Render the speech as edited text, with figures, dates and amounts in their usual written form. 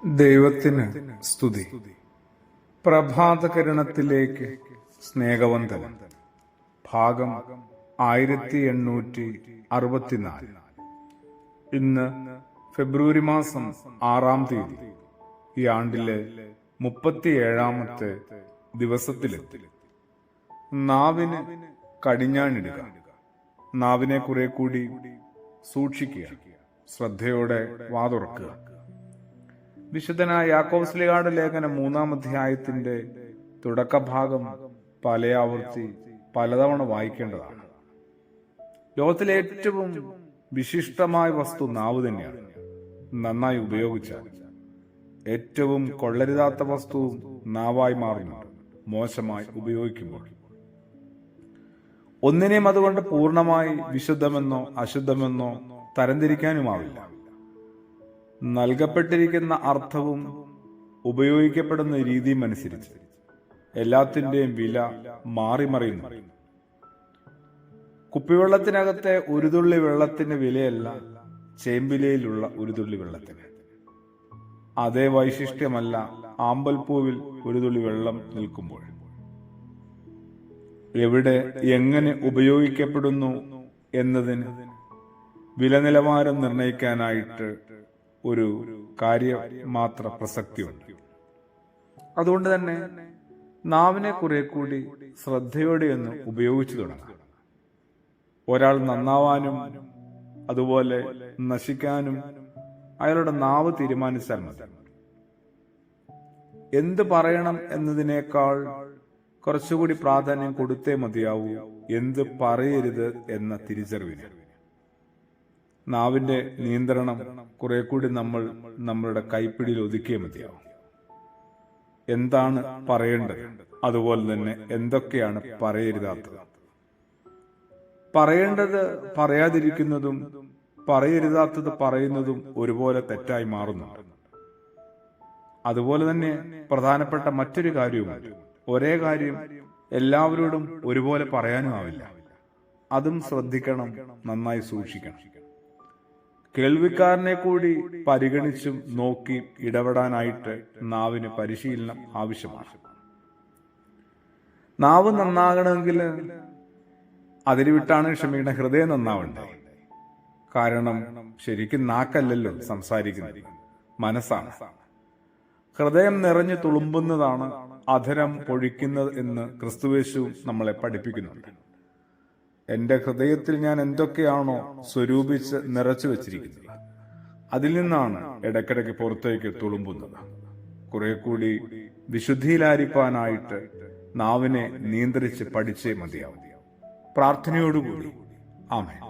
ദൈവത്തിന് സ്തുതി. പ്രഭാതകിരണത്തിലേക്ക് സ്നേഹവന്ദനം. ഭാഗം 1864. ഇന്ന് ഫെബ്രുവരി മാസം 6-ാം തീയതി. ഈ ആണ്ടിലെ 37-ാമത്തെ ദിവസത്തിലെത്തി. നാവിന് കടിഞ്ഞാണിടുക. നാവിനെ കുറെ കൂടി സൂക്ഷിക്കുക. ശ്രദ്ധയോടെ വാതുറക്കുക. വിശുദ്ധനായ യാക്കോബ് ശ്ലീഹായുടെ ലേഖനം 3-ാം അധ്യായത്തിന്റെ തുടക്കഭാഗം പലയാവർത്തി പലതവണ വായിക്കേണ്ടതാണ്. ലോകത്തിലെ ഏറ്റവും വിശിഷ്ടമായ വസ്തു നാവ് തന്നെയാണ്. നന്നായി ഉപയോഗിച്ചാൽ ഏറ്റവും കൊള്ളരുതാത്ത വസ്തുവും നാവായി മാറുന്നുണ്ട് മോശമായി ഉപയോഗിക്കുമ്പോൾ. ഒന്നിനെയും അതുകൊണ്ട് പൂർണ്ണമായി വിശുദ്ധമെന്നോ അശുദ്ധമെന്നോ തരംതിരിക്കാനുമാവില്ല. നൽകപ്പെട്ടിരിക്കുന്ന അർത്ഥവും ഉപയോഗിക്കപ്പെടുന്ന രീതിയും അനുസരിച്ച് എല്ലാത്തിന്റെയും വില മാറിമറിയുന്നു. കുപ്പിവെള്ളത്തിനകത്തെ ഒരു തുള്ളി വെള്ളത്തിന്റെ വിലയല്ല ചേമ്പിലയിലുള്ള ഒരു തുള്ളി വെള്ളത്തിന്. അതേ വൈശിഷ്ട്യമല്ല ആമ്പൽപ്പൂവിൽ ഒരു തുള്ളി വെള്ളം നിൽക്കുമ്പോൾ. എവിടെ എങ്ങനെ ഉപയോഗിക്കപ്പെടുന്നു എന്നതിന് വില നിലവാരം നിർണയിക്കാനായിട്ട് ഒരു കാര്യം മാത്ര പ്രസക്തിയുണ്ട്. അതുകൊണ്ട് തന്നെ നാവിനെ കുറെ കൂടി ശ്രദ്ധയോടെ ഒന്ന് ഉപയോഗിച്ചു തുടങ്ങാം. ഒരാൾ നന്നാവാനും അതുപോലെ നശിക്കാനും അയാളുടെ നാവ് തീരുമാനിച്ചാൽ മതി. എന്ത് പറയണം എന്നതിനേക്കാൾ കുറച്ചുകൂടി പ്രാധാന്യം കൊടുത്തേ മതിയാവൂ എന്ത് പറയരുത് എന്ന തിരിച്ചറിവിന്. നാവിന്റെ നിയന്ത്രണം കുറെ കൂടി നമ്മൾ നമ്മളുടെ കൈപ്പിടിയിൽ ഒതുക്കിയേ മതിയാവും. എന്താണ് പറയേണ്ടത്, അതുപോലെ തന്നെ എന്തൊക്കെയാണ് പറയരുതാത്തത്. പറയേണ്ടത് പറയാതിരിക്കുന്നതും പറയരുതാത്തത് പറയുന്നതും ഒരുപോലെ തെറ്റായി മാറുന്നുണ്ട്. അതുപോലെ തന്നെ പ്രധാനപ്പെട്ട മറ്റൊരു കാര്യവുമുണ്ട്. ഒരേ കാര്യം എല്ലാവരോടും ഒരുപോലെ പറയാനും ആവില്ല. അതും ശ്രദ്ധിക്കണം, നന്നായി സൂക്ഷിക്കണം. കേൾവിക്കാരനെ കൂടി പരിഗണിച്ചും നോക്കി ഇടപെടാനായിട്ട് നാവിന് പരിശീലനം ആവശ്യമാണ്. നാവ് നന്നാകണമെങ്കിൽ അതിന് വിട്ടാണ് ക്ഷമിക്കണം, ഹൃദയം നന്നാവണ്ടേ. കാരണം ശരിക്കും നാക്കല്ലല്ലോ സംസാരിക്കുന്നത്, മനസ്സാണ്. ഹൃദയം നിറഞ്ഞു തുളുമ്പുന്നതാണ് അധരം പൊഴിക്കുന്നത് എന്ന് ക്രിസ്തുയേശു നമ്മളെ പഠിപ്പിക്കുന്നുണ്ട്. എന്റെ ഹൃദയത്തിൽ ഞാൻ എന്തൊക്കെയാണോ സ്വരൂപിച്ച് നിറച്ചു വെച്ചിരിക്കുന്നത്, അതിൽ നിന്നാണ് ഇടയ്ക്കിടയ്ക്ക് പുറത്തേക്ക് തുളുമ്പുന്നത്. കുറെ കൂടി വിശുദ്ധിയിലായിരിക്കാനായിട്ട് നാവിനെ നിയന്ത്രിച്ച് പഠിച്ചേ മതിയാവും. പ്രാർത്ഥനയോടുകൂടി ആമേൻ.